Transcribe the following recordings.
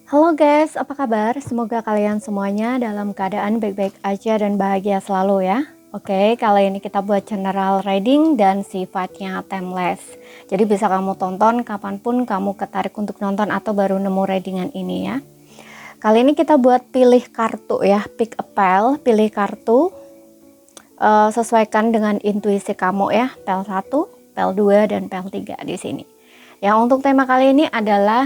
Halo guys, apa kabar? Semoga kalian semuanya dalam keadaan baik-baik aja dan bahagia selalu ya. Oke, kali ini kita buat general reading dan sifatnya timeless. Jadi bisa kamu tonton kapanpun kamu ketarik untuk nonton atau baru nemu readingan ini ya. Kali ini kita buat pilih kartu ya, pick a pile, pilih kartu. Sesuaikan dengan intuisi kamu ya, pel 1, pel 2, dan pel 3 di sini. Yang untuk tema kali ini adalah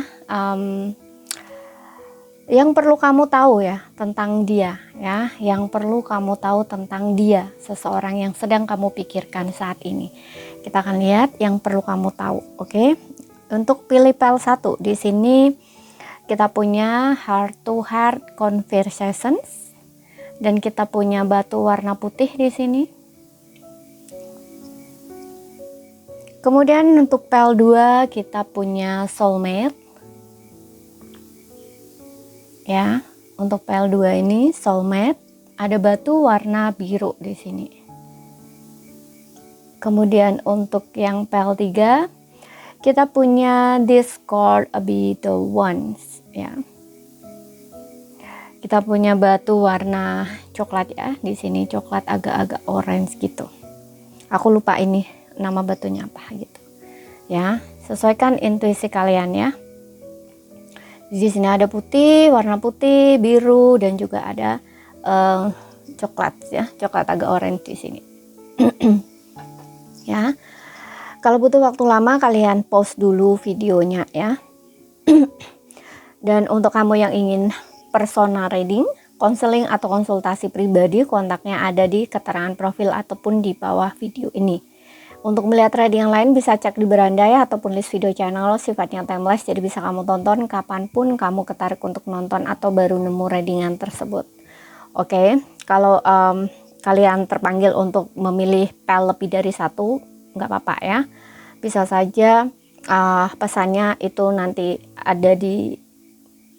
yang perlu kamu tahu ya tentang dia ya, yang perlu kamu tahu tentang dia, seseorang yang sedang kamu pikirkan saat ini. Kita akan lihat yang perlu kamu tahu, oke? Untuk pilih pel 1 di sini kita punya heart to heart conversations dan kita punya batu warna putih di sini. Kemudian untuk pel 2 kita punya soulmate. Ya, untuk pel 2 ini soulmate, ada batu warna biru di sini. Kemudian untuk yang pel 3 kita punya discord be the ones ya. Kita punya batu warna coklat ya, di sini coklat agak-agak orange gitu. Aku lupa ini nama batunya apa gitu. Ya, sesuaikan intuisi kalian ya. Di sini ada putih, warna putih, biru, dan juga ada coklat ya, coklat agak orange di sini. Ya, kalau butuh waktu lama kalian pause dulu videonya ya. Dan untuk kamu yang ingin personal reading, konseling atau konsultasi pribadi, kontaknya ada di keterangan profil ataupun di bawah video ini. Untuk melihat reading yang lain bisa cek di beranda ya, ataupun list video channel sifatnya timeless, jadi bisa kamu tonton kapanpun kamu ketarik untuk nonton atau baru nemu readingan tersebut. Oke, kalau kalian terpanggil untuk memilih pel lebih dari satu, nggak apa-apa ya. Bisa saja pesannya itu nanti ada di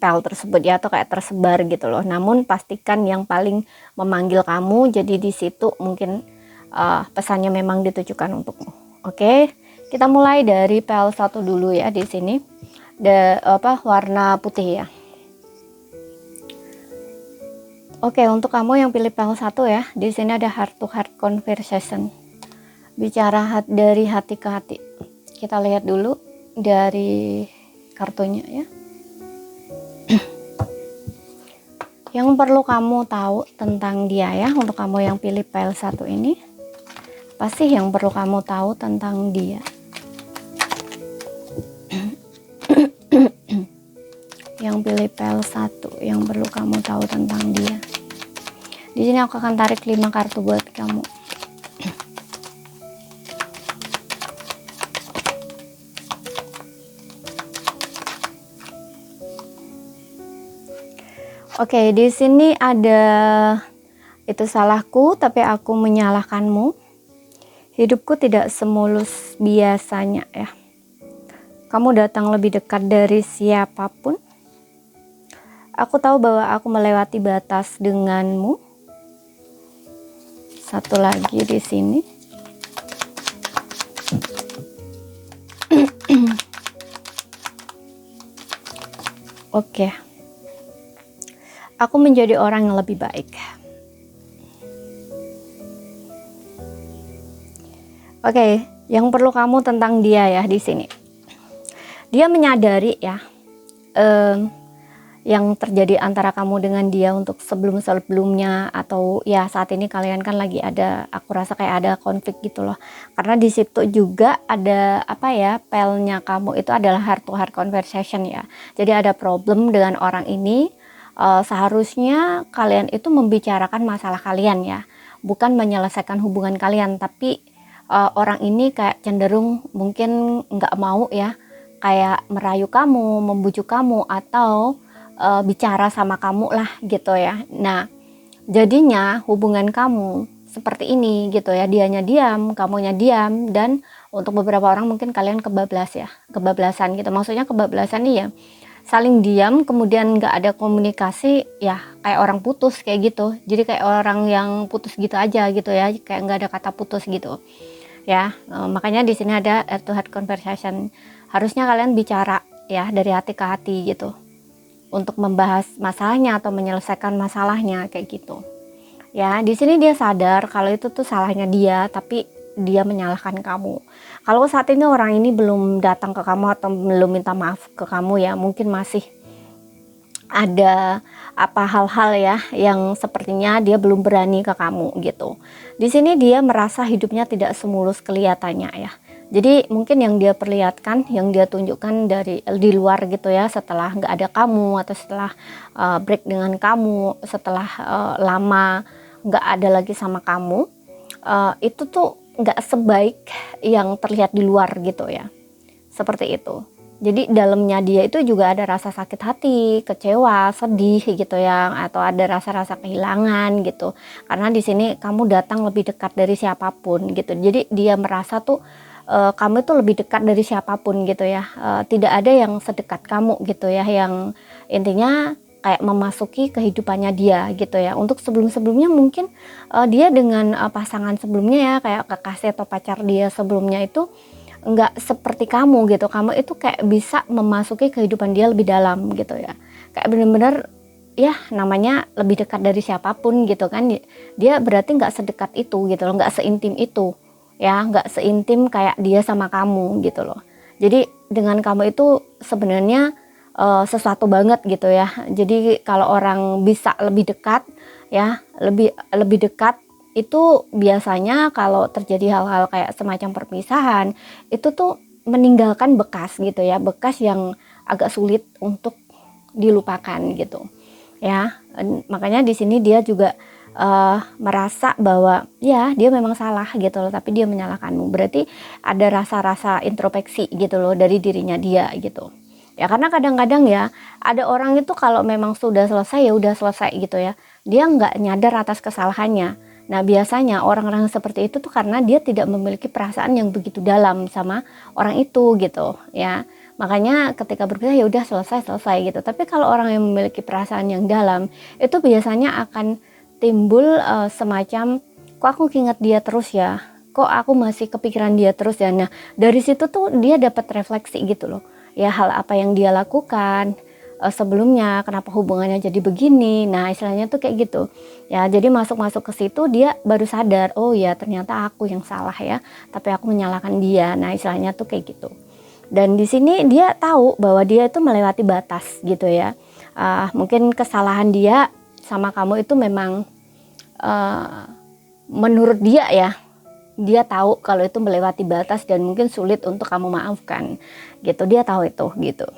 pel tersebut ya, atau kayak tersebar gitu loh. Namun pastikan yang paling memanggil kamu, jadi di situ mungkin pesannya memang ditujukan untukmu. Oke, kita mulai dari pel 1 dulu ya di sini. Warna putih ya. Oke, untuk kamu yang pilih pel 1 ya, di sini ada heart to heart conversation. Bicara dari hati ke hati. Kita lihat dulu dari kartunya ya. Yang perlu kamu tahu tentang dia ya, untuk kamu yang pilih pel 1 ini. Pasti yang perlu kamu tahu tentang dia. Yang pilih pel 1, yang perlu kamu tahu tentang dia. Di sini aku akan tarik 5 kartu buat kamu. Oke, di sini ada itu salahku tapi aku menyalahkanmu. Hidupku tidak semulus biasanya ya. Kamu datang lebih dekat dari siapapun. Aku tahu bahwa aku melewati batas denganmu. Satu lagi di sini. Oke. Aku menjadi orang yang lebih baik. Oke, yang perlu kamu tentang dia ya di sini. Dia menyadari ya yang terjadi antara kamu dengan dia untuk sebelum-sebelumnya, atau ya saat ini kalian kan lagi ada, aku rasa kayak ada konflik gitu loh. Karena di situ juga ada apa ya, pelnya kamu itu adalah heart to heart conversation ya. Jadi ada problem dengan orang ini. Seharusnya kalian itu membicarakan masalah kalian ya, bukan menyelesaikan hubungan kalian, tapi orang ini kayak cenderung mungkin nggak mau ya, kayak merayu kamu, membujuk kamu, atau bicara sama kamu lah gitu ya. Nah, jadinya hubungan kamu seperti ini gitu ya, dianya diam, kamunya diam, dan untuk beberapa orang mungkin kalian kebablasan gitu. Maksudnya kebablasan nih ya, saling diam, kemudian nggak ada komunikasi ya, kayak orang putus kayak gitu. Jadi kayak orang yang putus gitu aja gitu ya, kayak nggak ada kata putus gitu ya. Makanya di sini ada heart to heart conversation. Harusnya kalian bicara ya, dari hati ke hati gitu, untuk membahas masalahnya atau menyelesaikan masalahnya kayak gitu. Ya, di sini dia sadar kalau itu tuh salahnya dia, tapi dia menyalahkan kamu. Kalau saat ini orang ini belum datang ke kamu atau belum minta maaf ke kamu ya, mungkin masih ada apa hal-hal ya yang sepertinya dia belum berani ke kamu gitu. Di sini dia merasa hidupnya tidak semulus kelihatannya ya. Jadi mungkin yang dia perlihatkan, yang dia tunjukkan dari di luar gitu ya, setelah nggak ada kamu atau setelah break dengan kamu, setelah lama nggak ada lagi sama kamu, itu tuh nggak sebaik yang terlihat di luar gitu ya, seperti itu. Jadi dalamnya dia itu juga ada rasa sakit hati, kecewa, sedih gitu ya, atau ada rasa-rasa kehilangan gitu. Karena di sini kamu datang lebih dekat dari siapapun gitu. Jadi dia merasa tuh kamu itu lebih dekat dari siapapun gitu ya. Tidak ada yang sedekat kamu gitu ya, yang intinya kayak memasuki kehidupannya dia gitu ya. Untuk sebelum-sebelumnya mungkin dia dengan pasangan sebelumnya ya, kayak kekasih atau pacar dia sebelumnya itu nggak seperti kamu gitu. Kamu itu kayak bisa memasuki kehidupan dia lebih dalam gitu ya, kayak bener-bener ya, namanya lebih dekat dari siapapun gitu kan. Dia berarti nggak sedekat itu gitu loh, nggak seintim itu ya, nggak seintim kayak dia sama kamu gitu loh. Jadi dengan kamu itu sebenarnya sesuatu banget gitu ya. Jadi kalau orang bisa lebih dekat ya, lebih dekat itu biasanya kalau terjadi hal-hal kayak semacam perpisahan, itu tuh meninggalkan bekas gitu ya, bekas yang agak sulit untuk dilupakan gitu ya. Makanya di sini dia juga merasa bahwa ya dia memang salah gitu loh, tapi dia menyalahkanmu. Berarti ada rasa-rasa introspeksi gitu loh dari dirinya dia gitu ya. Karena kadang-kadang ya ada orang itu kalau memang sudah selesai ya udah selesai gitu ya, dia nggak nyadar atas kesalahannya. Nah biasanya orang-orang seperti itu tuh karena dia tidak memiliki perasaan yang begitu dalam sama orang itu gitu ya. Makanya ketika berpisah ya udah selesai gitu. Tapi kalau orang yang memiliki perasaan yang dalam itu biasanya akan timbul semacam, kok aku ingat dia terus ya, kok aku masih kepikiran dia terus ya. Nah dari situ tuh dia dapat refleksi gitu loh ya, hal apa yang dia lakukan sebelumnya, kenapa hubungannya jadi begini. Nah istilahnya tuh kayak gitu ya. Jadi masuk ke situ dia baru sadar, oh ya ternyata aku yang salah ya, tapi aku menyalahkan dia. Nah istilahnya tuh kayak gitu. Dan di sini dia tahu bahwa dia itu melewati batas gitu ya. Mungkin kesalahan dia sama kamu itu memang menurut dia ya, dia tahu kalau itu melewati batas dan mungkin sulit untuk kamu maafkan gitu. Dia tahu itu gitu.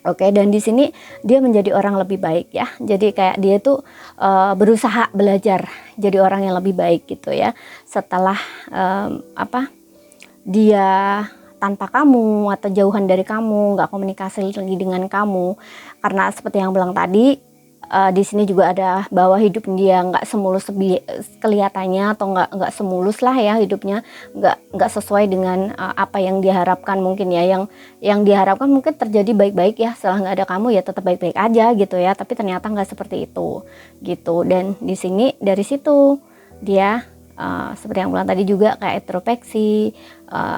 Oke, dan di sini dia menjadi orang lebih baik ya. Jadi kayak dia tuh berusaha belajar jadi orang yang lebih baik gitu ya. Setelah dia tanpa kamu atau jauhan dari kamu, nggak komunikasi lagi dengan kamu. Karena seperti yang bilang tadi, di sini juga ada bahwa hidup dia nggak semulus kelihatannya, atau nggak semulus lah ya hidupnya, nggak sesuai dengan apa yang diharapkan mungkin ya. Yang diharapkan mungkin terjadi baik-baik ya, setelah nggak ada kamu ya tetap baik-baik aja gitu ya, tapi ternyata nggak seperti itu gitu. Dan di sini dari situ dia seperti yang bilang tadi juga kayak introspeksi,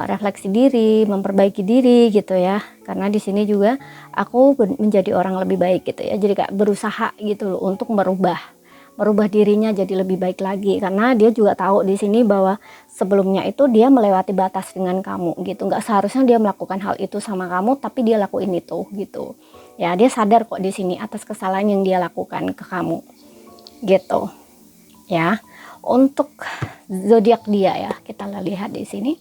refleksi diri, memperbaiki diri gitu ya. Karena di sini juga aku menjadi orang lebih baik gitu ya. Jadi kayak berusaha gitu loh untuk merubah dirinya jadi lebih baik lagi. Karena dia juga tahu di sini bahwa sebelumnya itu dia melewati batas dengan kamu gitu. Nggak seharusnya dia melakukan hal itu sama kamu, tapi dia lakuin itu gitu. Ya dia sadar kok di sini atas kesalahan yang dia lakukan ke kamu gitu ya. Untuk zodiak dia ya, kita lihat di sini.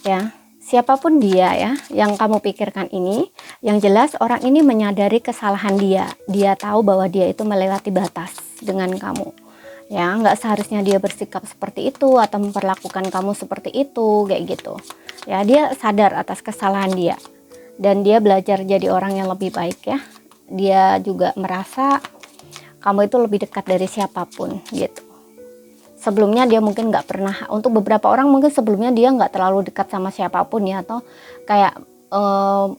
Ya, siapapun dia ya yang kamu pikirkan ini, yang jelas orang ini menyadari kesalahan dia. Dia tahu bahwa dia itu melewati batas dengan kamu. Ya, nggak seharusnya dia bersikap seperti itu atau memperlakukan kamu seperti itu kayak gitu. Ya, dia sadar atas kesalahan dia dan dia belajar jadi orang yang lebih baik ya. Dia juga merasa kamu itu lebih dekat dari siapapun gitu. Sebelumnya dia mungkin nggak pernah, untuk beberapa orang mungkin sebelumnya dia nggak terlalu dekat sama siapapun ya, atau kayak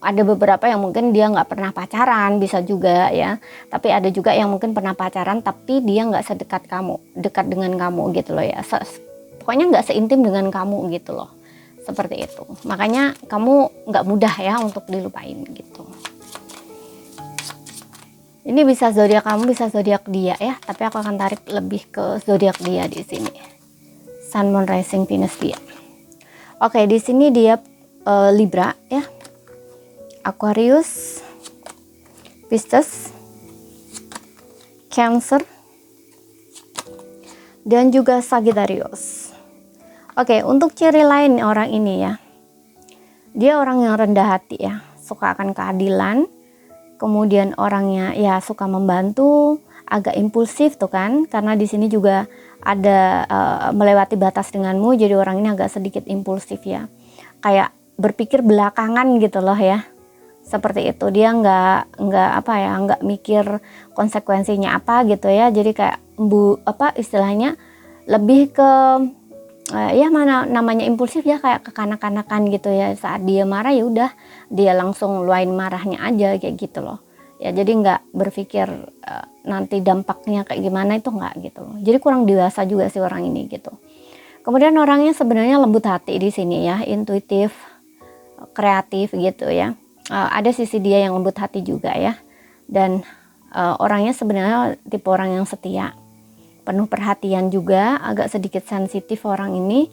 ada beberapa yang mungkin dia nggak pernah pacaran, bisa juga ya. Tapi ada juga yang mungkin pernah pacaran tapi dia nggak sedekat kamu, dekat dengan kamu gitu loh ya. Pokoknya nggak seintim dengan kamu gitu loh. Seperti itu. Makanya kamu nggak mudah ya untuk dilupain gitu. Ini bisa zodiak kamu, bisa zodiak dia ya. Tapi aku akan tarik lebih ke zodiak dia di sini. Sun, Moon, Rising, Venus dia. Oke, di sini dia Libra ya. Aquarius, Pisces, Cancer, dan juga Sagittarius. Oke, untuk ciri lain orang ini ya, dia orang yang rendah hati ya, suka akan keadilan, kemudian orangnya ya suka membantu, agak impulsif tuh kan, karena di sini juga ada melewati batas denganmu, jadi orang ini agak sedikit impulsif ya, kayak berpikir belakangan gitu loh ya. Seperti itu, dia nggak mikir konsekuensinya apa gitu ya, jadi kayak istilahnya lebih ke ya mana namanya impulsif ya, kayak kekanak-kanakan gitu ya. Saat dia marah ya udah dia langsung luain marahnya aja kayak gitu loh ya, jadi nggak berpikir nanti dampaknya kayak gimana, itu nggak gitu loh. Jadi kurang dewasa juga sih orang ini gitu. Kemudian orangnya sebenarnya lembut hati di sini ya, intuitif, kreatif gitu ya. Ada sisi dia yang lembut hati juga ya, dan orangnya sebenarnya tipe orang yang setia, penuh perhatian juga, agak sedikit sensitif orang ini.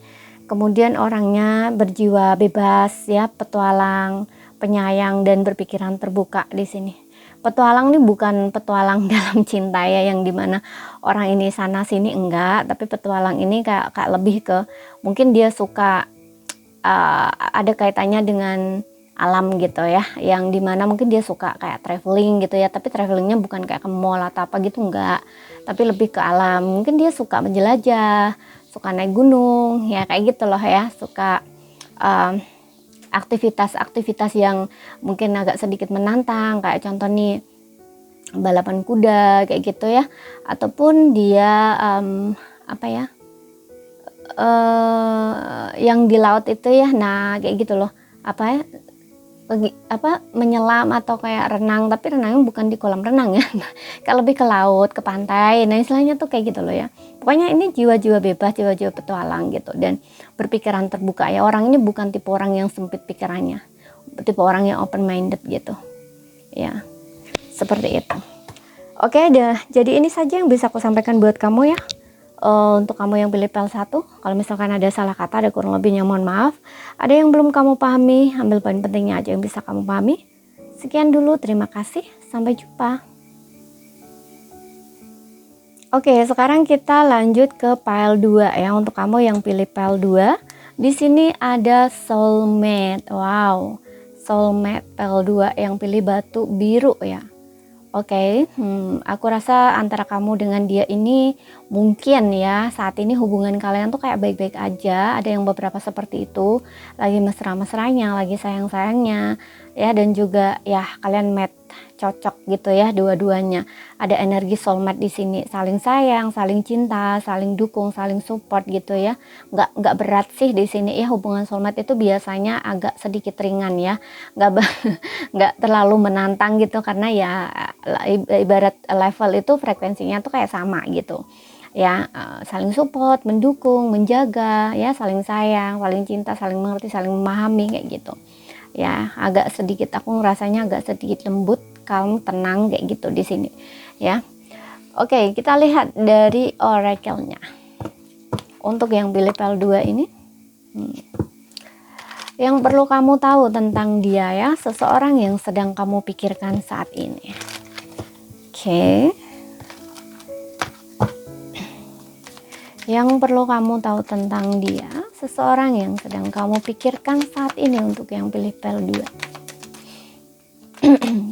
Kemudian orangnya berjiwa bebas ya, petualang, penyayang, dan berpikiran terbuka di sini. Petualang ini bukan petualang dalam cinta ya, yang dimana orang ini sana sini, enggak, tapi petualang ini kayak lebih ke mungkin dia suka ada kaitannya dengan alam gitu ya, yang dimana mungkin dia suka kayak traveling gitu ya, tapi travelingnya bukan kayak ke mall atau apa gitu, enggak, tapi lebih ke alam. Mungkin dia suka menjelajah, suka naik gunung ya, kayak gitu loh ya, suka aktivitas-aktivitas yang mungkin agak sedikit menantang, kayak contoh nih balapan kuda kayak gitu ya, ataupun dia yang di laut itu ya, nah kayak gitu loh, menyelam atau kayak renang, tapi renangnya bukan di kolam renang ya, kayak lebih ke laut, ke pantai, nah istilahnya tuh kayak gitu loh ya. Pokoknya ini jiwa-jiwa bebas, jiwa-jiwa petualang gitu, dan berpikiran terbuka ya. Orang ini bukan tipe orang yang sempit pikirannya, tipe orang yang open minded gitu ya, seperti itu. Oke, jadi ini saja yang bisa aku sampaikan buat kamu ya. Untuk kamu yang pilih PL 1, kalau misalkan ada salah kata, ada kurang lebihnya mohon maaf. Ada yang belum kamu pahami, ambil poin pentingnya aja yang bisa kamu pahami. Sekian dulu, terima kasih, sampai jumpa. Oke, sekarang kita lanjut ke PL 2 ya. Untuk kamu yang pilih PL 2, di sini ada soulmate. Wow, soulmate PL 2 yang pilih batu biru ya. Oke, aku rasa antara kamu dengan dia ini mungkin ya saat ini hubungan kalian tuh kayak baik-baik aja. Ada yang beberapa seperti itu, lagi mesra-mesranya, lagi sayang-sayangnya ya, dan juga ya kalian match, cocok gitu ya dua-duanya. Ada energi soulmate di sini, saling sayang, saling cinta, saling dukung, saling support gitu ya. Nggak berat sih di sini ya, hubungan soulmate itu biasanya agak sedikit ringan ya, nggak terlalu menantang gitu, karena ya ibarat level itu frekuensinya tuh kayak sama gitu ya, saling support, mendukung, menjaga ya, saling sayang, saling cinta, saling mengerti, saling memahami kayak gitu ya. Agak sedikit, aku ngerasanya agak sedikit lembut, calm, tenang kayak gitu di sini ya. Oke, kita lihat dari oracle-nya untuk yang pilih PL 2 ini. Yang perlu kamu tahu tentang dia ya, seseorang yang sedang kamu pikirkan saat ini. Oke. Yang perlu kamu tahu tentang dia, seseorang yang sedang kamu pikirkan saat ini untuk yang pilih PL 2.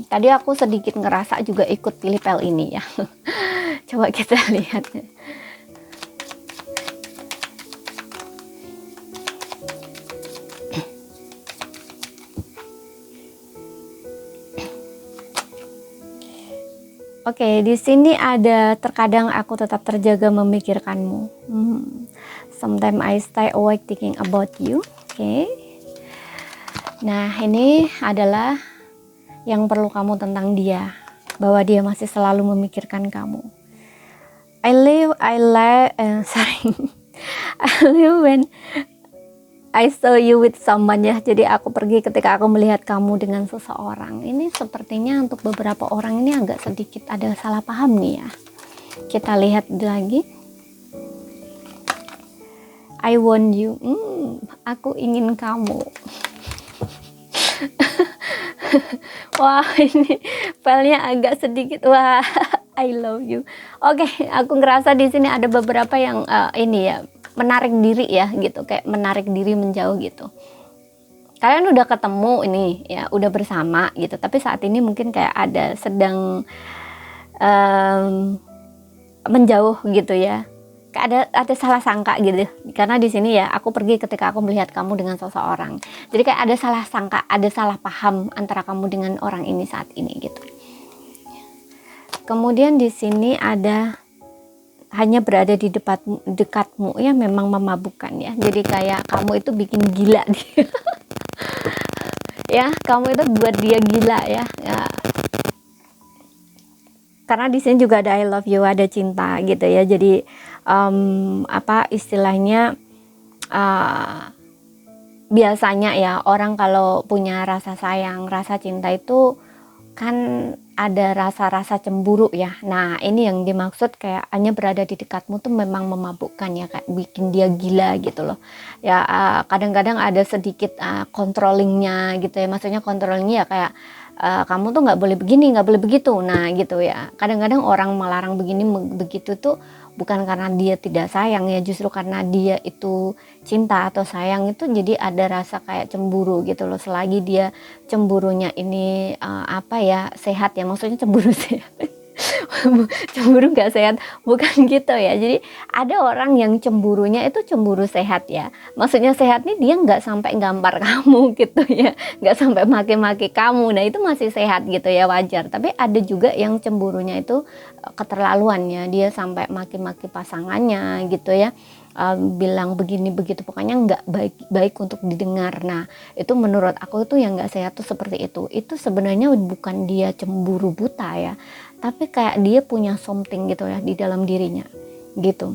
Tadi aku sedikit ngerasa juga ikut pilih PL ini ya. Coba kita lihat. Oke, di sini ada terkadang aku tetap terjaga memikirkanmu. Sometimes I stay awake thinking about you. Oke. Nah, ini adalah yang perlu kamu tentang dia, bahwa dia masih selalu memikirkan kamu. I live when I saw you with someone, ya. Jadi aku pergi ketika aku melihat kamu dengan seseorang. Ini sepertinya untuk beberapa orang ini agak sedikit ada salah paham nih ya. Kita lihat lagi. I want you. Aku ingin kamu. Wah, ini filenya agak sedikit. Wah, I love you. Oke, aku ngerasa di sini ada beberapa yang ini ya, menarik diri ya gitu, kayak menarik diri menjauh gitu. Kalian udah ketemu ini ya, udah bersama gitu, tapi saat ini mungkin kayak ada sedang menjauh gitu ya. Kayak ada salah sangka gitu. Karena di sini ya, aku pergi ketika aku melihat kamu dengan seseorang. Jadi kayak ada salah sangka, ada salah paham antara kamu dengan orang ini saat ini gitu. Kemudian di sini ada hanya berada di dekatmu ya, memang memabukkan ya. Jadi kayak kamu itu bikin gila dia. Ya, kamu itu buat dia gila ya. Karena di sini juga ada I love you, ada cinta gitu ya. Jadi apa istilahnya, biasanya ya orang kalau punya rasa sayang, rasa cinta itu kan ada rasa-rasa cemburu ya. Nah, ini yang dimaksud kayak hanya berada di dekatmu tuh memang memabukkan ya, kayak bikin dia gila gitu loh. Ya, kadang-kadang ada sedikit controllingnya gitu ya. Maksudnya controllingnya ya kayak kamu tuh nggak boleh begini, nggak boleh begitu. Nah, gitu ya. Kadang-kadang orang melarang begini begitu tuh bukan karena dia tidak sayang ya, justru karena dia itu cinta atau sayang itu jadi ada rasa kayak cemburu gitu loh. Selagi dia cemburunya ini apa ya, sehat ya, maksudnya cemburu sehat. Cemburu nggak sehat, bukan gitu ya. Jadi ada orang yang cemburunya itu cemburu sehat ya, maksudnya sehat nih, dia nggak sampai gampar kamu gitu ya, nggak sampai maki-maki kamu. Nah, itu masih sehat gitu ya, wajar. Tapi ada juga yang cemburunya itu keterlaluannya, dia sampai maki-maki pasangannya gitu ya, bilang begini begitu, pokoknya nggak baik untuk didengar. Nah, itu menurut aku itu yang nggak sehat tuh seperti itu. Itu sebenarnya bukan dia cemburu buta ya, tapi kayak dia punya something gitu ya di dalam dirinya gitu,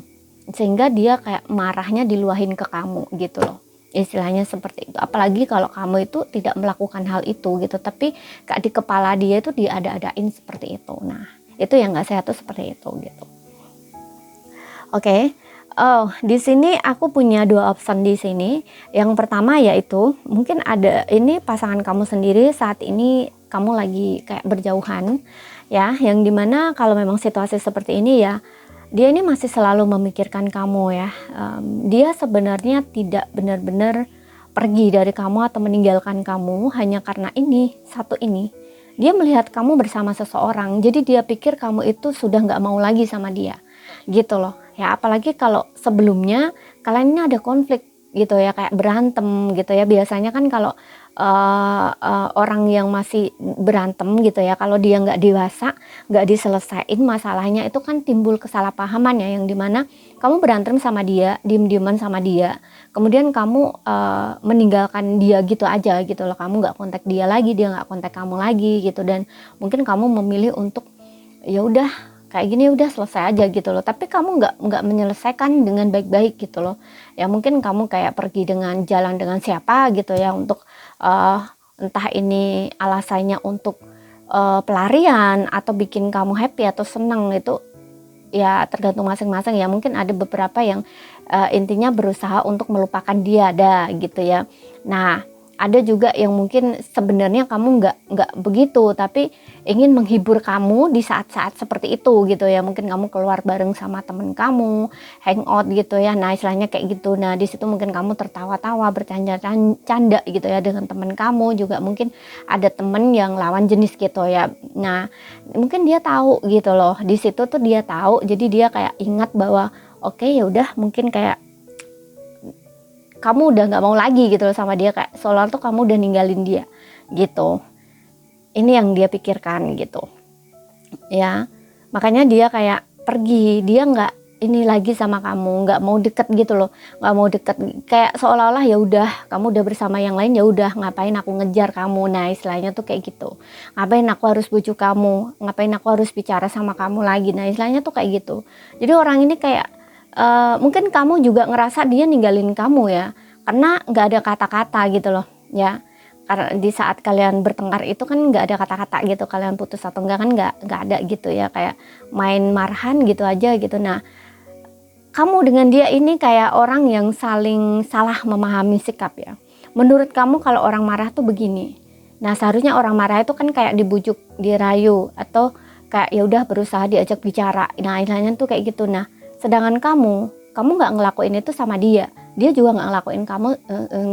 sehingga dia kayak marahnya diluahin ke kamu gitu loh, istilahnya seperti itu. Apalagi kalau kamu itu tidak melakukan hal itu gitu, tapi kayak di kepala dia itu diada-adain seperti itu. Nah, itu yang nggak sehat tuh seperti itu gitu. Oke. Oh, di sini aku punya dua option di sini. Yang pertama yaitu mungkin ada ini pasangan kamu sendiri saat ini kamu lagi kayak berjauhan ya, yang dimana kalau memang situasi seperti ini ya, dia ini masih selalu memikirkan kamu ya. Dia sebenarnya tidak benar-benar pergi dari kamu atau meninggalkan kamu hanya karena ini satu ini. Dia melihat kamu bersama seseorang, jadi dia pikir kamu itu sudah nggak mau lagi sama dia gitu loh ya. Apalagi kalau sebelumnya kalian ini ada konflik gitu ya, kayak berantem gitu ya. Biasanya kan kalau orang yang masih berantem gitu ya, kalau dia nggak dewasa, nggak diselesain masalahnya, itu kan timbul kesalahpahaman ya, yang dimana kamu berantem sama dia, diem-dieman sama dia, kemudian kamu meninggalkan dia gitu aja gitu loh. Kamu nggak kontak dia lagi, dia nggak kontak kamu lagi gitu, dan mungkin kamu memilih untuk ya udah kayak gini, udah selesai aja gitu loh. Tapi kamu nggak menyelesaikan dengan baik-baik gitu loh ya. Mungkin kamu kayak pergi dengan jalan dengan siapa gitu ya, untuk entah ini alasannya untuk pelarian atau bikin kamu happy atau senang, itu ya tergantung masing-masing ya. Mungkin ada beberapa yang intinya berusaha untuk melupakan dia, ada gitu ya. Nah, ada juga yang mungkin sebenarnya kamu nggak begitu, tapi ingin menghibur kamu di saat-saat seperti itu gitu ya. Mungkin kamu keluar bareng sama temen kamu, hangout gitu ya. Nah, istilahnya kayak gitu. Nah, di situ mungkin kamu tertawa-tawa, bercanda-canda gitu ya dengan temen kamu. Juga mungkin ada temen yang lawan jenis gitu ya. Nah, mungkin dia tahu gitu loh. Di situ tuh dia tahu, jadi dia kayak ingat bahwa oke, ya udah, mungkin kayak kamu udah nggak mau lagi gitu loh sama dia, kayak seolah tuh kamu udah ninggalin dia gitu. Ini yang dia pikirkan gitu ya. Makanya dia kayak pergi, dia nggak ini lagi sama kamu, nggak mau deket gitu loh, nggak mau deket, kayak seolah-olah ya udah kamu udah bersama yang lain, ya udah ngapain aku ngejar kamu. Nah istilahnya tuh kayak gitu, ngapain aku harus bujuk kamu, ngapain aku harus bicara sama kamu lagi. Nah istilahnya tuh kayak gitu. Jadi orang ini kayak mungkin kamu juga ngerasa dia ninggalin kamu ya, karena nggak ada kata-kata gitu loh ya. Karena di saat kalian bertengkar itu kan nggak ada kata-kata gitu, kalian putus atau enggak kan nggak ada gitu ya, kayak main marhan gitu aja gitu. Nah kamu dengan dia ini kayak orang yang saling salah memahami sikap ya. Menurut kamu kalau orang marah tuh begini. Nah seharusnya orang marah itu kan kayak dibujuk, dirayu, atau kayak ya udah berusaha diajak bicara. Nah istilahnya tuh kayak gitu. Nah sedangkan kamu nggak ngelakuin itu sama dia. Dia juga nggak ngelakuin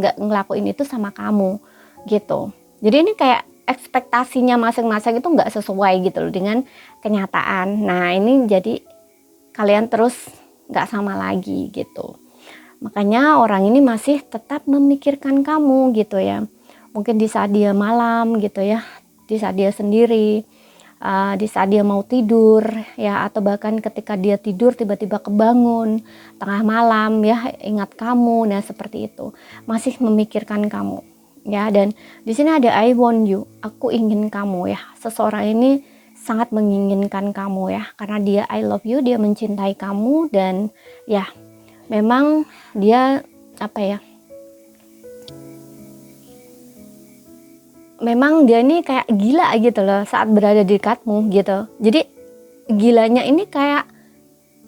nggak ngelakuin itu sama kamu gitu. Jadi ini kayak ekspektasinya masing-masing itu nggak sesuai gitu loh dengan kenyataan. Nah ini jadi kalian terus nggak sama lagi gitu. Makanya orang ini masih tetap memikirkan kamu gitu ya. Mungkin di saat dia malam gitu ya, di saat dia sendiri, di saat dia mau tidur ya, atau bahkan ketika dia tidur tiba-tiba kebangun tengah malam ya, ingat kamu. Nah seperti itu, masih memikirkan kamu ya. Dan di sini ada I want you, aku ingin kamu ya. Seseorang ini sangat menginginkan kamu ya, karena dia I love you, dia mencintai kamu. Dan ya memang dia apa ya, memang dia ini kayak gila gitu loh saat berada di dekatmu gitu. Jadi gilanya ini kayak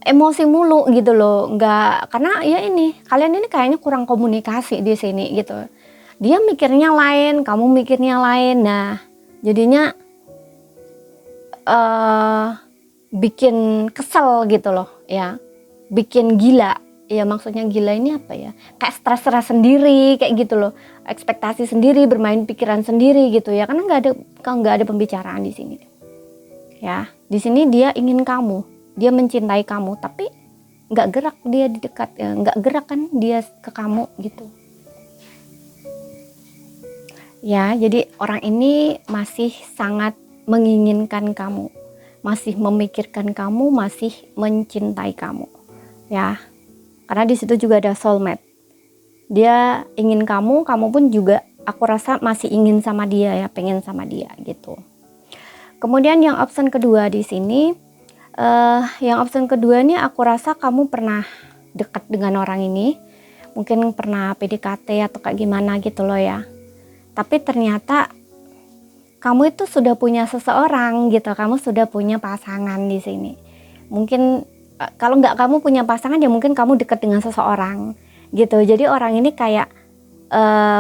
emosi mulu gitu loh, nggak, karena ya ini kalian ini kayaknya kurang komunikasi di sini gitu. Dia mikirnya lain, kamu mikirnya lain. Nah jadinya bikin kesel gitu loh ya, bikin gila ya. Maksudnya gila ini apa ya, kayak stres sendiri kayak gitu loh, ekspektasi sendiri, bermain pikiran sendiri gitu ya, karena nggak ada pembicaraan di sini ya. Di sini dia ingin kamu, dia mencintai kamu, tapi nggak gerak dia di dekat ya, nggak gerak kan dia ke kamu gitu ya. Jadi orang ini masih sangat menginginkan kamu, masih memikirkan kamu, masih mencintai kamu ya. Karena di situ juga ada soulmate. Dia ingin kamu, kamu pun juga aku rasa masih ingin sama dia ya, pengen sama dia gitu. Kemudian yang option kedua di sini, yang option kedua ini aku rasa kamu pernah dekat dengan orang ini, mungkin pernah PDKT atau kayak gimana gitu loh ya. Tapi ternyata kamu itu sudah punya seseorang gitu, kamu sudah punya pasangan di sini. Mungkin kalau nggak kamu punya pasangan ya mungkin kamu dekat dengan seseorang gitu. Jadi orang ini kayak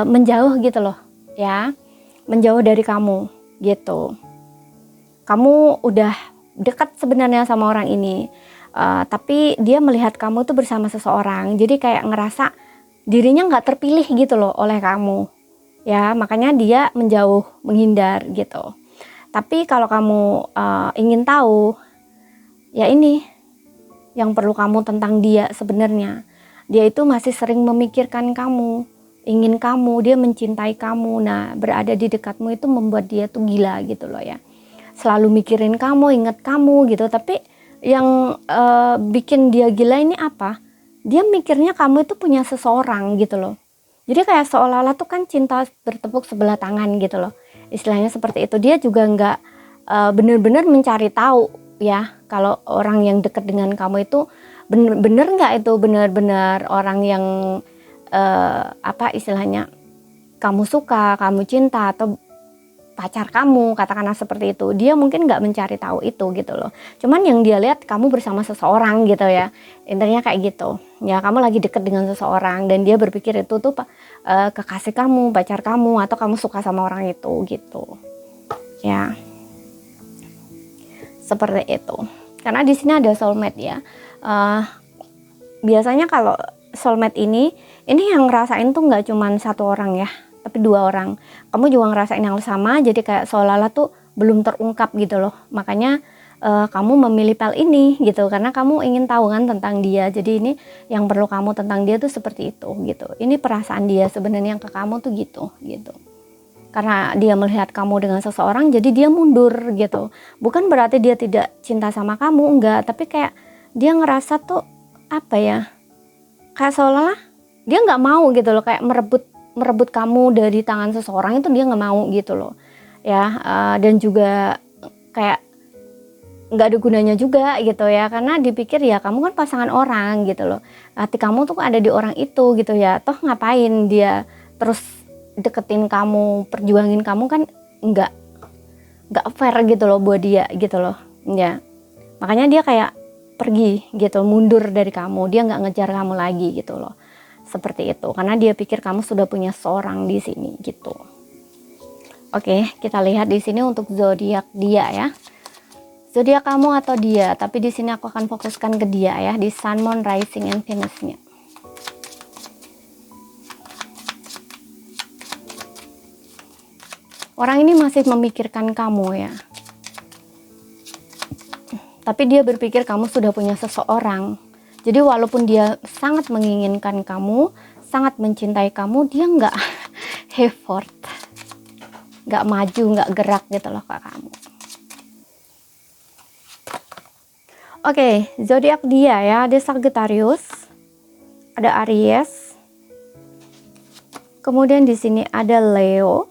menjauh gitu loh ya, menjauh dari kamu gitu. Kamu udah dekat sebenarnya sama orang ini, tapi dia melihat kamu tuh bersama seseorang, jadi kayak ngerasa dirinya nggak terpilih gitu loh oleh kamu ya, makanya dia menjauh, menghindar gitu. Tapi kalau kamu ingin tahu ya, ini yang perlu kamu tentang dia sebenarnya, dia itu masih sering memikirkan kamu, ingin kamu, dia mencintai kamu. Nah berada di dekatmu itu membuat dia tuh gila gitu loh ya, selalu mikirin kamu, ingat kamu gitu. Tapi yang bikin dia gila ini apa, dia mikirnya kamu itu punya seseorang gitu loh. Jadi kayak seolah-olah tuh kan cinta bertepuk sebelah tangan gitu loh, istilahnya seperti itu. Dia juga nggak bener-bener mencari tahu ya, kalau orang yang dekat dengan kamu itu bener-bener nggak itu bener-bener orang yang apa istilahnya, kamu suka, kamu cinta, atau pacar kamu, katakanlah seperti itu. Dia mungkin nggak mencari tahu itu gitu loh. Cuman yang dia lihat kamu bersama seseorang gitu ya, intinya kayak gitu ya. Kamu lagi deket dengan seseorang dan dia berpikir itu tuh kekasih kamu, pacar kamu, atau kamu suka sama orang itu gitu ya, seperti itu. Karena di sini ada soulmate ya. Biasanya kalau soulmate ini yang ngerasain tuh nggak cuman satu orang ya, tapi dua orang. Kamu juga ngerasain yang sama, jadi kayak seolah-olah tuh belum terungkap gitu loh. Makanya kamu memilih pel ini gitu, karena kamu ingin tahu kan tentang dia. Jadi ini yang perlu kamu tentang dia tuh seperti itu gitu. Ini perasaan dia sebenarnya yang ke kamu tuh gitu. Karena dia melihat kamu dengan seseorang, jadi dia mundur gitu. Bukan berarti dia tidak cinta sama kamu, enggak, tapi kayak dia ngerasa tuh apa ya, kayak seolah dia nggak mau gitu loh, kayak merebut kamu dari tangan seseorang itu dia nggak mau gitu loh ya. Dan juga kayak nggak ada gunanya juga gitu ya, karena dipikir ya kamu kan pasangan orang gitu loh, hati kamu tuh ada di orang itu gitu ya, toh ngapain dia terus deketin kamu, perjuangin kamu, kan nggak fair gitu loh buat dia gitu loh ya. Makanya dia kayak pergi gitu, mundur dari kamu, dia nggak ngejar kamu lagi gitu loh, seperti itu, karena dia pikir kamu sudah punya seorang di sini gitu. Oke, kita lihat di sini untuk zodiak dia ya, zodiak kamu atau dia, tapi di sini aku akan fokuskan ke dia ya, di Sun, Moon, Rising, and Venus-nya. Orang ini masih memikirkan kamu ya, tapi dia berpikir kamu sudah punya seseorang. Jadi walaupun dia sangat menginginkan kamu, sangat mencintai kamu, dia nggak effort, nggak maju, nggak gerak gitu loh ke kamu. Oke, zodiak dia ya, ada Sagittarius, ada Aries, kemudian di sini ada Leo,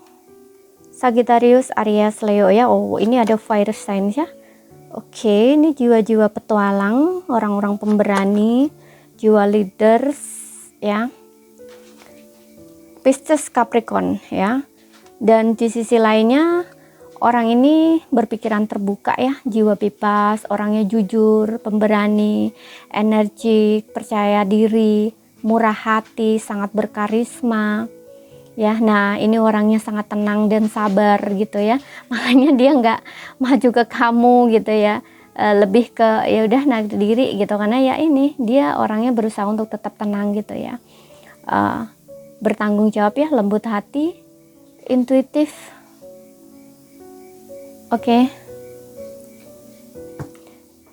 Sagittarius, Aries, Leo ya. Oh, ini ada fire signs ya. Oke, ini jiwa-jiwa petualang, orang-orang pemberani, jiwa leaders ya. Pisces, Capricorn ya. Dan di sisi lainnya orang ini berpikiran terbuka ya, jiwa bebas, orangnya jujur, pemberani, energik, percaya diri, murah hati, sangat berkarisma. Ya, nah ini orangnya sangat tenang dan sabar gitu ya, makanya dia nggak maju ke kamu gitu ya, lebih ke ya udah naik diri gitu, karena ya ini dia orangnya berusaha untuk tetap tenang gitu ya, bertanggung jawab ya, lembut hati, intuitif. Oke.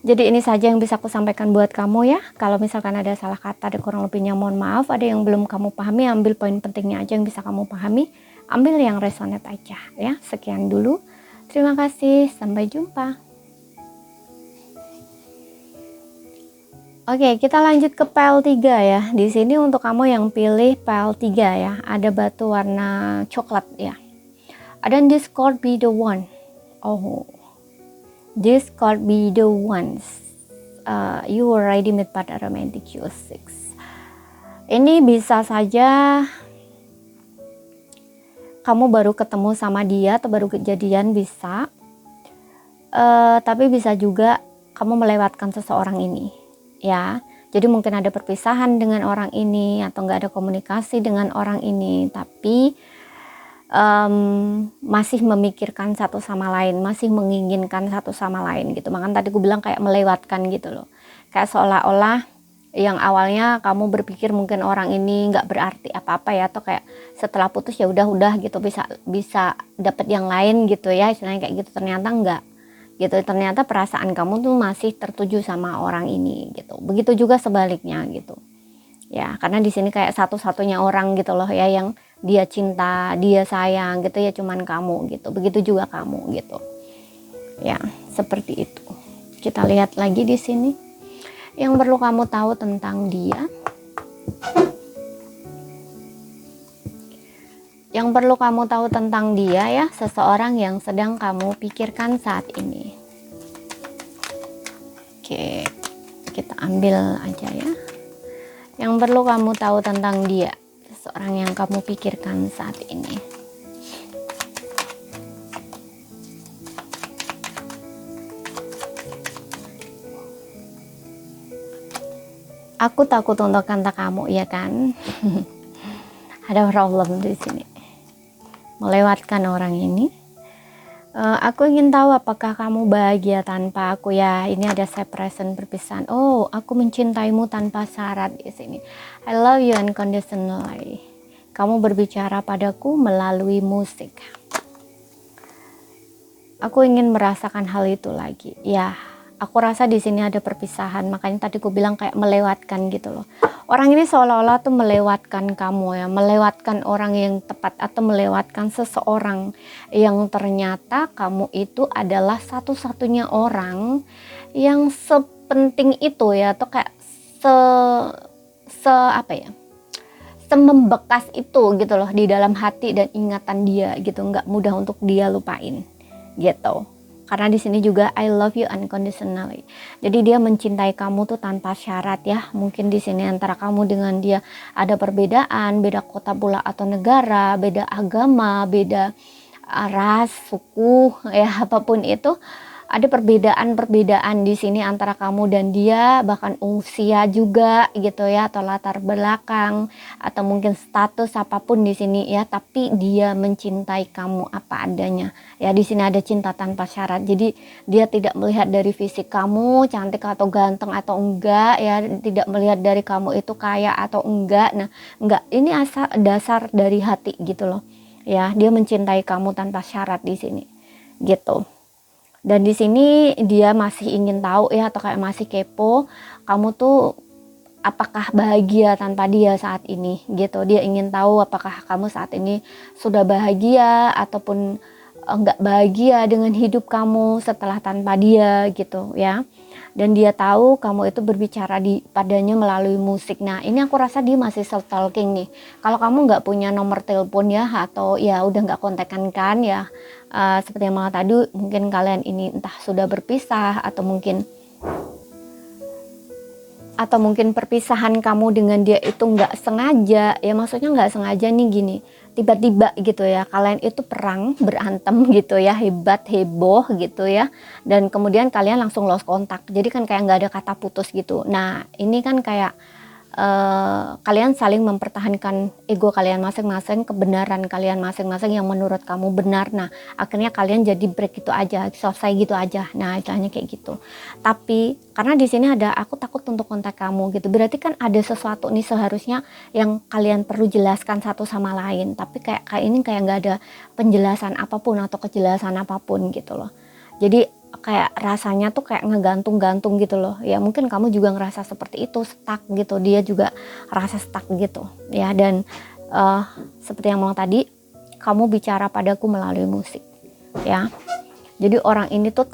Jadi ini saja yang bisa aku sampaikan buat kamu ya. Kalau misalkan ada salah kata, ada kurang lebihnya mohon maaf. Ada yang belum kamu pahami, ambil poin pentingnya aja yang bisa kamu pahami. Ambil yang resonate aja ya. Sekian dulu. Terima kasih, sampai jumpa. Oke, kita lanjut ke PL3 ya. Di sini untuk kamu yang pilih PL3 ya, ada batu warna coklat ya. Ada this could be the one. Oh, this could be the ones you already met pada romantic Q6. Ini bisa saja kamu baru ketemu sama dia atau baru kejadian, bisa. Tapi bisa juga kamu melewatkan seseorang ini ya. Jadi mungkin ada perpisahan dengan orang ini atau nggak ada komunikasi dengan orang ini, tapi masih memikirkan satu sama lain, masih menginginkan satu sama lain gitu. Makanya tadi aku bilang kayak melewatkan gitu loh, kayak seolah-olah yang awalnya kamu berpikir mungkin orang ini nggak berarti apa-apa ya, atau kayak setelah putus ya udah gitu, bisa dapet yang lain gitu ya, istilahnya kayak gitu. Ternyata enggak gitu, ternyata perasaan kamu tuh masih tertuju sama orang ini gitu. Begitu juga sebaliknya gitu ya, karena di sini kayak satu-satunya orang gitu loh ya, yang dia cinta, dia sayang gitu ya, cuman kamu gitu. Begitu juga kamu gitu ya, seperti itu. Kita lihat lagi di sini yang perlu kamu tahu tentang dia. Yang perlu kamu tahu tentang dia ya, seseorang yang sedang kamu pikirkan saat ini. Oke, kita ambil aja ya. Yang perlu kamu tahu tentang dia, seseorang yang kamu pikirkan saat ini. Aku takut untuk kata kamu ya kan. Ada problem di sini. Melewatkan orang ini. Aku ingin tahu apakah kamu bahagia tanpa aku ya. Ini ada separation, perpisahan. Oh, aku mencintaimu tanpa syarat di sini. I love you unconditionally. Kamu berbicara padaku melalui musik. Aku ingin merasakan hal itu lagi. Ya, aku rasa di sini ada perpisahan. Makanya tadi aku bilang kayak melewatkan gitu loh. Orang ini seolah-olah tuh melewatkan kamu ya, melewatkan orang yang tepat, atau melewatkan seseorang yang ternyata kamu itu adalah satu-satunya orang yang sepenting itu ya, atau kayak se se apa ya, semembekas itu gitu loh di dalam hati dan ingatan dia gitu, nggak mudah untuk dia lupain gitu. Karena di sini juga I love you unconditionally. Jadi dia mencintai kamu tuh tanpa syarat ya. Mungkin di sini antara kamu dengan dia ada perbedaan, beda kota pula atau negara, beda agama, beda ras, suku, ya apapun itu. Ada perbedaan-perbedaan di sini antara kamu dan dia, bahkan usia juga gitu ya, atau latar belakang, atau mungkin status apapun di sini ya. Tapi dia mencintai kamu apa adanya. Ya di sini ada cinta tanpa syarat. Jadi dia tidak melihat dari fisik kamu cantik atau ganteng atau enggak ya, tidak melihat dari kamu itu kaya atau enggak. Nah, enggak, ini asal dasar dari hati gitu loh. Ya, dia mencintai kamu tanpa syarat di sini. Gitu. Dan di sini dia masih ingin tahu ya, atau kayak masih kepo kamu tuh apakah bahagia tanpa dia saat ini gitu. Dia ingin tahu apakah kamu saat ini sudah bahagia ataupun enggak bahagia dengan hidup kamu setelah tanpa dia gitu ya. Dan dia tahu kamu itu berbicara padanya melalui musik. Nah ini aku rasa dia masih stalking nih. Kalau kamu nggak punya nomor telepon ya, atau ya udah nggak kontekan kan ya, seperti yang malam tadi, mungkin kalian ini entah sudah berpisah atau mungkin perpisahan kamu dengan dia itu nggak sengaja ya. Maksudnya nggak sengaja nih gini, tiba-tiba gitu ya, kalian itu perang, berantem gitu ya, hebat, heboh gitu ya, dan kemudian kalian langsung lost kontak. Jadi kan kayak nggak ada kata putus gitu. Nah ini kan kayak kalian saling mempertahankan ego kalian masing-masing, kebenaran kalian masing-masing yang menurut kamu benar. Nah akhirnya kalian jadi break gitu aja, selesai gitu aja. Nah istilahnya kayak gitu. Tapi karena di sini ada aku takut untuk kontak kamu gitu, berarti kan ada sesuatu nih seharusnya yang kalian perlu jelaskan satu sama lain. Tapi kayak ini kayak nggak ada penjelasan apapun atau kejelasan apapun gitu loh. Jadi kayak rasanya tuh kayak ngegantung-gantung gitu loh ya. Mungkin kamu juga ngerasa seperti itu, stuck gitu, dia juga rasa stuck gitu ya. Dan seperti yang ngomong tadi, kamu bicara padaku melalui musik ya. Jadi orang ini tuh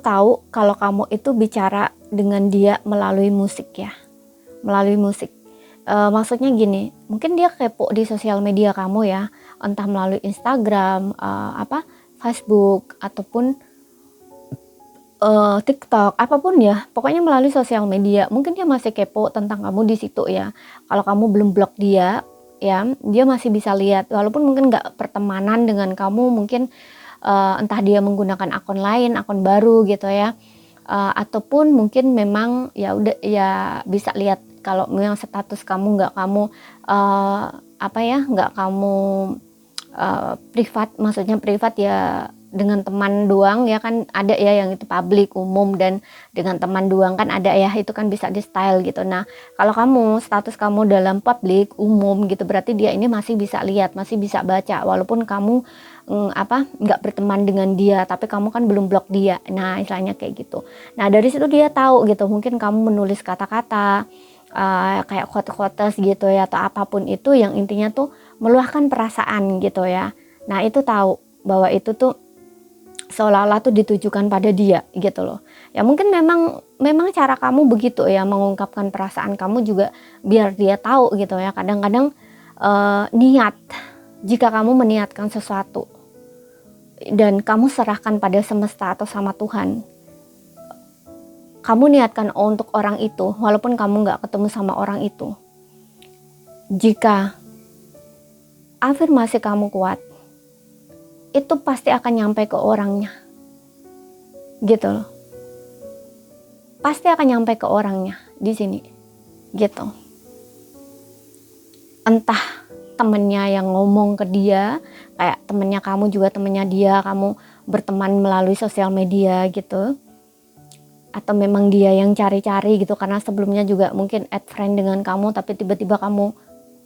tahu kalau kamu itu bicara dengan dia melalui musik ya, melalui musik. Maksudnya gini, mungkin dia kepo di sosial media kamu ya, entah melalui Instagram, Facebook ataupun TikTok, apapun ya, pokoknya melalui sosial media. Mungkin dia masih kepo tentang kamu di situ ya. Kalau kamu belum blok dia, ya dia masih bisa lihat. Walaupun mungkin nggak pertemanan dengan kamu, mungkin entah dia menggunakan akun lain, akun baru gitu ya. Ataupun mungkin memang ya udah ya bisa lihat kalau memang status kamu nggak kamu nggak kamu privat, maksudnya privat ya dengan teman doang ya, kan ada ya yang itu publik umum, dan dengan teman doang kan ada ya, itu kan bisa di style gitu. Nah kalau kamu status kamu dalam publik umum gitu, berarti dia ini masih bisa lihat, masih bisa baca, walaupun kamu nggak berteman dengan dia, tapi kamu kan belum blok dia. Nah istilahnya kayak gitu. Nah dari situ dia tahu gitu, mungkin kamu menulis kata-kata kayak quotes gitu ya, atau apapun itu yang intinya tuh meluahkan perasaan gitu ya. Nah itu tahu bahwa itu tuh seolah-olah tuh ditujukan pada dia gitu loh. Ya mungkin memang cara kamu begitu ya, mengungkapkan perasaan kamu juga biar dia tahu gitu ya. Kadang-kadang niat, jika kamu meniatkan sesuatu dan kamu serahkan pada semesta atau sama Tuhan, kamu niatkan untuk orang itu, walaupun kamu nggak ketemu sama orang itu, jika afirmasi kamu kuat, itu pasti akan nyampe ke orangnya gitu loh. Pasti akan nyampe ke orangnya di sini gitu. Entah temennya yang ngomong ke dia, kayak temennya kamu juga temennya dia, kamu berteman melalui sosial media gitu, atau memang dia yang cari-cari gitu, karena sebelumnya juga mungkin add friend dengan kamu, tapi tiba-tiba kamu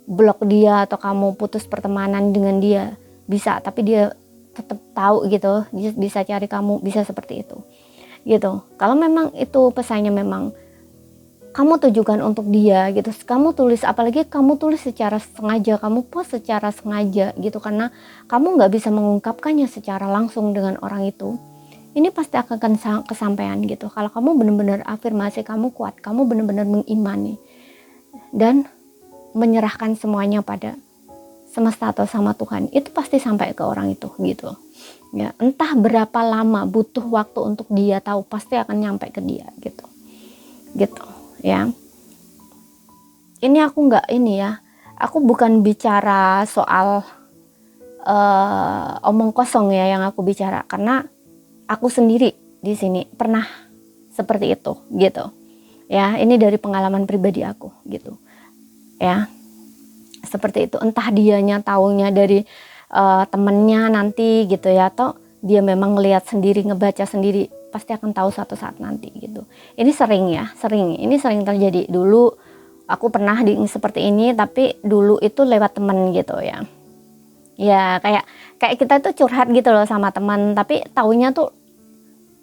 blok dia atau kamu putus pertemanan dengan dia, bisa, tapi dia tetap tahu gitu, dia bisa cari kamu, bisa seperti itu gitu. Kalau memang itu pesannya memang kamu tujukan untuk dia gitu. Kamu tulis, apalagi kamu tulis secara sengaja, kamu post secara sengaja gitu, karena kamu nggak bisa mengungkapkannya secara langsung dengan orang itu. Ini pasti akan kesampaian gitu. Kalau kamu benar-benar afirmasi, kamu kuat, kamu benar-benar mengimani dan menyerahkan semuanya pada semesta atau sama Tuhan, itu pasti sampai ke orang itu gitu. Ya, entah berapa lama butuh waktu untuk dia tahu, pasti akan nyampe ke dia gitu. Gitu, ya. Ini aku nggak ini ya. Aku bukan bicara soal omong kosong ya yang aku bicara, karena aku sendiri di sini pernah seperti itu gitu. Ya, ini dari pengalaman pribadi aku gitu. Ya. Seperti itu, entah dianya taunya dari temennya nanti gitu ya, atau dia memang ngelihat sendiri, ngebaca sendiri, pasti akan tahu suatu saat nanti gitu. Ini sering terjadi. Dulu aku pernah seperti ini, tapi dulu itu lewat temen gitu ya. Ya kayak kita tuh curhat gitu loh sama teman, tapi taunya tuh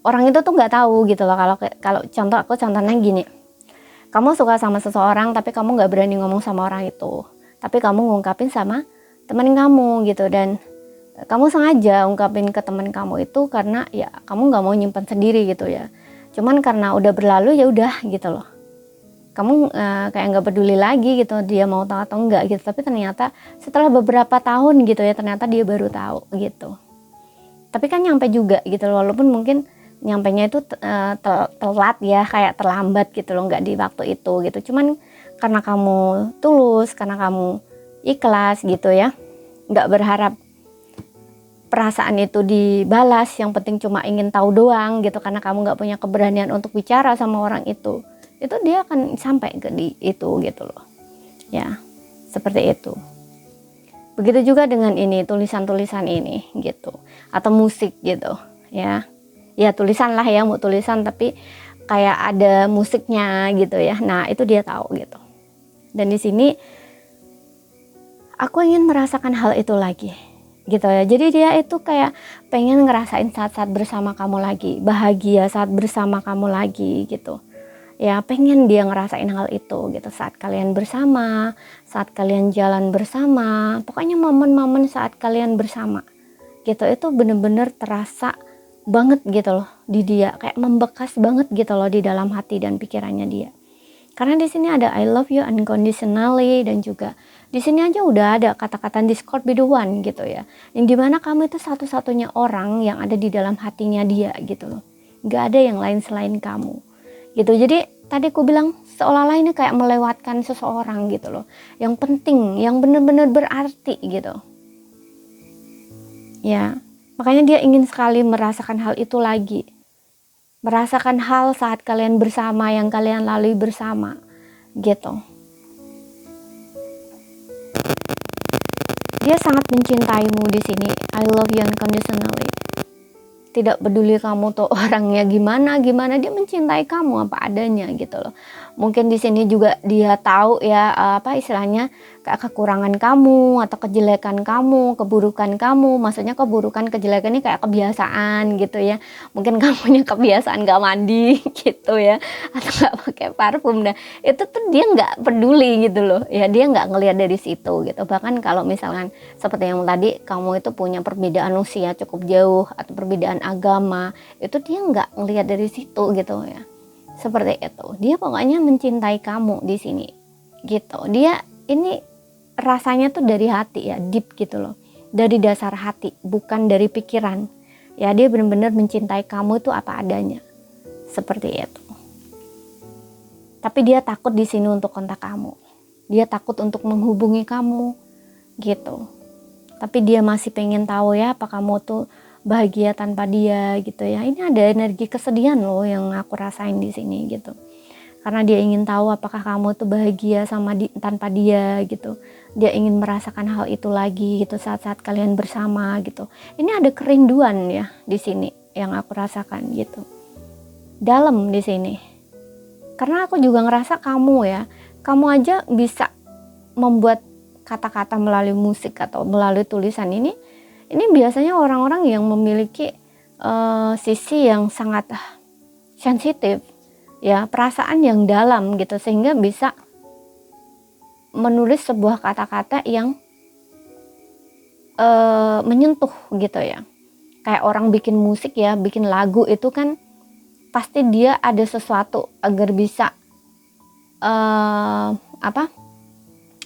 orang itu tuh nggak tahu gitu loh. Kalau contohnya gini, kamu suka sama seseorang tapi kamu nggak berani ngomong sama orang itu, tapi kamu ngungkapin sama teman kamu gitu, dan kamu sengaja ungkapin ke teman kamu itu karena ya kamu nggak mau nyimpan sendiri gitu ya. Cuman karena udah berlalu ya udah gitu loh, kamu kayak nggak peduli lagi gitu dia mau tahu atau enggak gitu. Tapi ternyata setelah beberapa tahun gitu ya, ternyata dia baru tahu gitu. Tapi kan nyampe juga gitu loh, walaupun mungkin nyampenya itu telat ya, kayak terlambat gitu loh, nggak di waktu itu gitu. Cuman karena kamu tulus, karena kamu ikhlas gitu ya, nggak berharap perasaan itu dibalas, yang penting cuma ingin tahu doang gitu, karena kamu nggak punya keberanian untuk bicara sama orang itu dia akan sampai ke itu gitu loh ya, seperti itu. Begitu juga dengan ini, tulisan-tulisan ini gitu, atau musik gitu ya. Ya tulisan lah ya, mau tulisan tapi kayak ada musiknya gitu ya. Nah itu dia tahu gitu. Dan di sini aku ingin merasakan hal itu lagi gitu ya. Jadi dia itu kayak pengen ngerasain saat-saat bersama kamu lagi, bahagia saat bersama kamu lagi gitu ya. Pengen dia ngerasain hal itu gitu, saat kalian bersama, saat kalian jalan bersama, pokoknya momen-momen saat kalian bersama gitu, itu bener-bener terasa banget gitu loh di dia, kayak membekas banget gitu loh di dalam hati dan pikirannya dia. Karena di sini ada I love you unconditionally, dan juga di sini aja udah ada kata-kata Discord be the one gitu ya, yang dimana kamu itu satu-satunya orang yang ada di dalam hatinya dia gitu loh, nggak ada yang lain selain kamu gitu. Jadi tadi aku bilang seolah-olah ini kayak melewatkan seseorang gitu loh, yang penting, yang benar-benar berarti gitu ya. Makanya dia ingin sekali merasakan hal itu lagi, merasakan hal saat kalian bersama yang kalian lalui bersama gitu. Dia sangat mencintaimu di sini. I love you unconditionally. Tidak peduli kamu tuh orangnya gimana, dia mencintai kamu apa adanya gitu loh. Mungkin di sini juga dia tahu ya, apa istilahnya, kayak kekurangan kamu atau kejelekan kamu, keburukan kamu. Maksudnya keburukan, kejelekan ini kayak kebiasaan gitu ya. Mungkin kamu punya kebiasaan gak mandi gitu ya, atau gak pakai parfum. Nah itu tuh dia gak peduli gitu loh ya, dia gak ngelihat dari situ gitu. Bahkan kalau misalkan seperti yang tadi, kamu itu punya perbedaan usia cukup jauh atau perbedaan agama, itu dia nggak ngelihat dari situ gitu ya. Seperti itu, dia pokoknya mencintai kamu di sini gitu. Dia ini rasanya tuh dari hati ya, deep gitu loh, dari dasar hati, bukan dari pikiran ya. Dia benar-benar mencintai kamu itu apa adanya, seperti itu. Tapi dia takut di sini untuk kontak kamu, dia takut untuk menghubungi kamu gitu. Tapi dia masih pengen tahu ya, apa kamu tuh bahagia tanpa dia gitu ya. Ini ada energi kesedihan loh yang aku rasain di sini gitu. Karena dia ingin tahu apakah kamu tuh bahagia tanpa dia gitu. Dia ingin merasakan hal itu lagi gitu saat-saat kalian bersama gitu. Ini ada kerinduan ya di sini yang aku rasakan gitu. Dalam di sini. Karena aku juga ngerasa kamu aja bisa membuat kata-kata melalui musik atau melalui tulisan ini biasanya orang-orang yang memiliki sisi yang sangat sensitif ya perasaan yang dalam gitu, sehingga bisa menulis sebuah kata-kata yang menyentuh gitu ya. Kayak orang bikin musik ya, bikin lagu itu kan pasti dia ada sesuatu agar bisa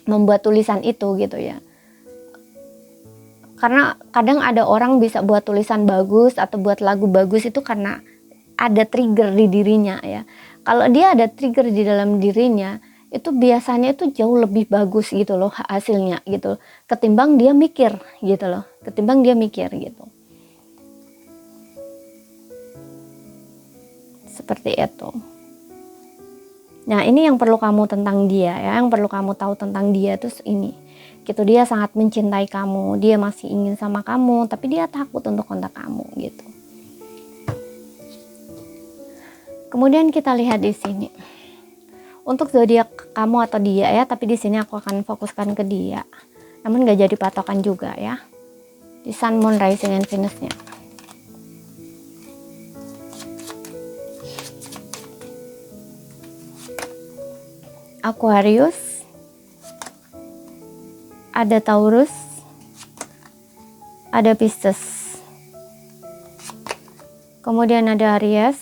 membuat tulisan itu gitu ya. Karena kadang ada orang bisa buat tulisan bagus atau buat lagu bagus itu karena ada trigger di dirinya ya. Kalau dia ada trigger di dalam dirinya, itu biasanya itu jauh lebih bagus gitu loh hasilnya gitu, ketimbang dia mikir gitu loh, ketimbang dia mikir gitu. Seperti itu. Nah, ini yang perlu kamu tentang dia ya, yang perlu kamu tahu tentang dia itu ini. Gitu, dia sangat mencintai kamu, dia masih ingin sama kamu, tapi dia takut untuk kontak kamu gitu. Kemudian kita lihat di sini. Untuk zodiak kamu atau dia ya, tapi di sini aku akan fokuskan ke dia. Namun gak jadi patokan juga ya. Di Sun, Moon, Rising, and Venus-nya. Aquarius, ada Taurus, ada Pisces, kemudian ada Aries,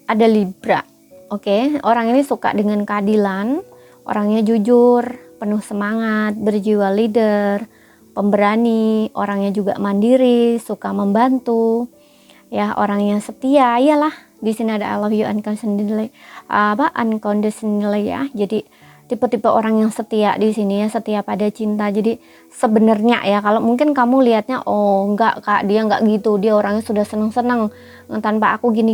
ada Libra. Oke, orang ini suka dengan keadilan, orangnya jujur, penuh semangat, berjiwa leader, pemberani, orangnya juga mandiri, suka membantu, ya orangnya setia, iyalah. Di sini ada I love you unconditionally, unconditionally ya. Jadi tipe-tipe orang yang setia di sini ya, setia pada cinta. Jadi sebenarnya ya, kalau mungkin kamu lihatnya, oh enggak kak, dia enggak gitu, dia orangnya sudah senang-senang tanpa aku gini.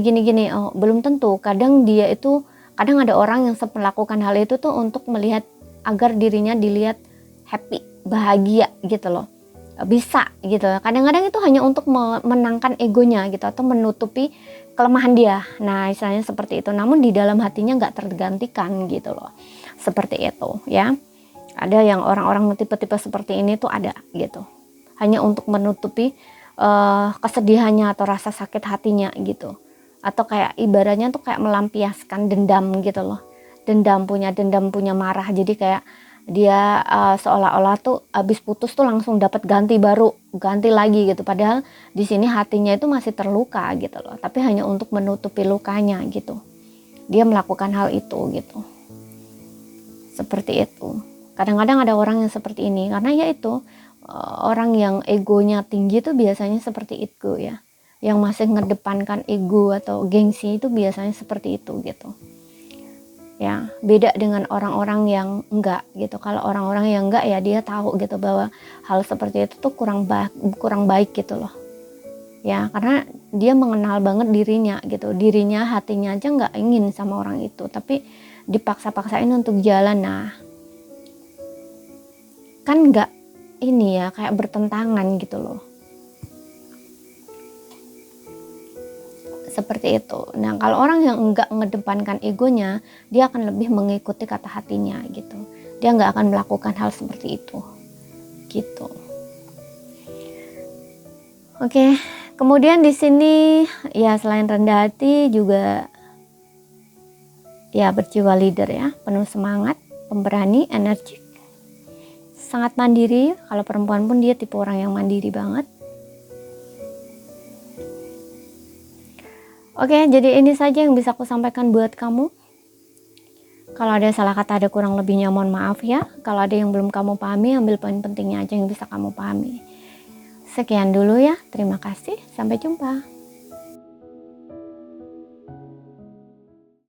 Oh, belum tentu. Kadang ada orang yang melakukan hal itu tuh untuk melihat agar dirinya dilihat happy, bahagia gitu loh. Bisa gitu. Kadang-kadang itu hanya untuk menangkan egonya gitu, atau menutupi kelemahan dia. Nah, istilahnya seperti itu. Namun di dalam hatinya nggak tergantikan gitu loh. Seperti itu ya. Ada yang orang-orang tipe-tipe seperti ini tuh ada gitu. Hanya untuk menutupi kesedihannya atau rasa sakit hatinya gitu. Atau kayak ibaratnya tuh kayak melampiaskan dendam gitu loh. Dendam punya marah. Jadi kayak dia seolah-olah tuh habis putus tuh langsung dapat ganti lagi gitu, padahal di sini hatinya itu masih terluka gitu loh, tapi hanya untuk menutupi lukanya gitu dia melakukan hal itu gitu. Seperti itu. Kadang-kadang ada orang yang seperti ini karena ya itu orang yang egonya tinggi tuh biasanya seperti itu ya, yang masih ngedepankan ego atau gengsi itu biasanya seperti itu gitu. Ya, beda dengan orang-orang yang enggak gitu. Kalau orang-orang yang enggak ya dia tahu gitu bahwa hal seperti itu tuh kurang baik gitu loh. Ya, karena dia mengenal banget dirinya gitu. Dirinya, hatinya aja enggak ingin sama orang itu, tapi dipaksa-paksain untuk jalan. Nah, kan enggak ini ya, kayak bertentangan gitu loh. Seperti itu. Nah, kalau orang yang enggak mengedepankan egonya, dia akan lebih mengikuti kata hatinya gitu. Dia enggak akan melakukan hal seperti itu gitu. Oke, kemudian di sini ya selain rendah hati juga ya berjiwa leader ya, penuh semangat, pemberani, energik, sangat mandiri. Kalau perempuan pun dia tipe orang yang mandiri banget. Oke, jadi ini saja yang bisa aku sampaikan buat kamu. Kalau ada salah kata, ada kurang lebihnya, mohon maaf ya. Kalau ada yang belum kamu pahami, ambil poin pentingnya aja yang bisa kamu pahami. Sekian dulu ya, terima kasih, sampai jumpa.